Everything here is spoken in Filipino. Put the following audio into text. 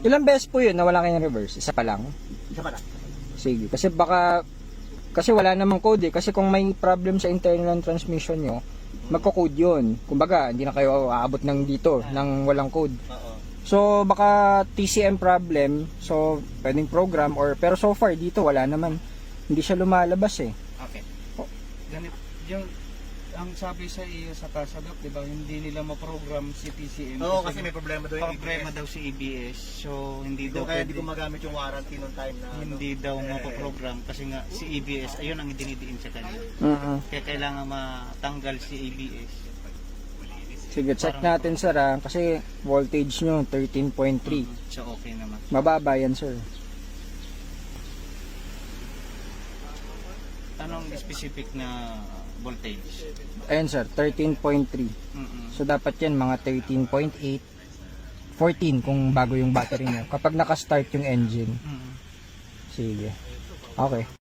Ilang beses po yun na wala kayong reverse? Isa pa lang? Isa pa lang. Sige, kasi wala namang code eh. Kasi kung may problem sa internal ng transmission nyo, magko-code yun. Kumbaga, hindi na kayo aabot ng dito, ng walang code. So, baka TCM problem, so, pwedeng program, pero so far, dito, wala naman. Hindi siya lumalabas eh. Okay. Ganito, ang sabi sa iyo sa Kasadok, di ba, hindi nila ma-program si TCM. Oo, kasi may problema daw yung problema daw si EBS. So, hindi daw kaya hindi ko magamit yung warranty noong time na hindi daw mapoprogram kasi nga si EBS, ayun ang idinidiin sa kanya. Kaya kailangan matanggal si EBS. Sige, check natin sir kasi voltage nyo 13.3. So, okay naman. Mababa yan sir. Anong specific na voltage? Ayan sir, 13.3. So dapat yan mga 13.8, 14 kung bago yung battery nyo. Kapag naka-start yung engine. Sige. Okay.